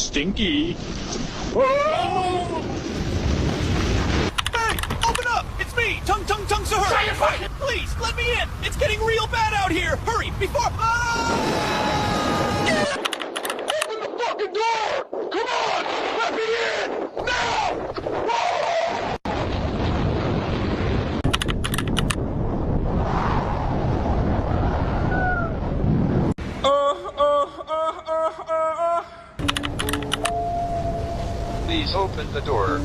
stinky. Oh! Hey, open up! It's me, Tung Tung Tung Sahur! Please, let me in! It's getting real bad out here! Hurry, before... Ah! Open the fucking door! Come on! Let me in! Now! Please open the door.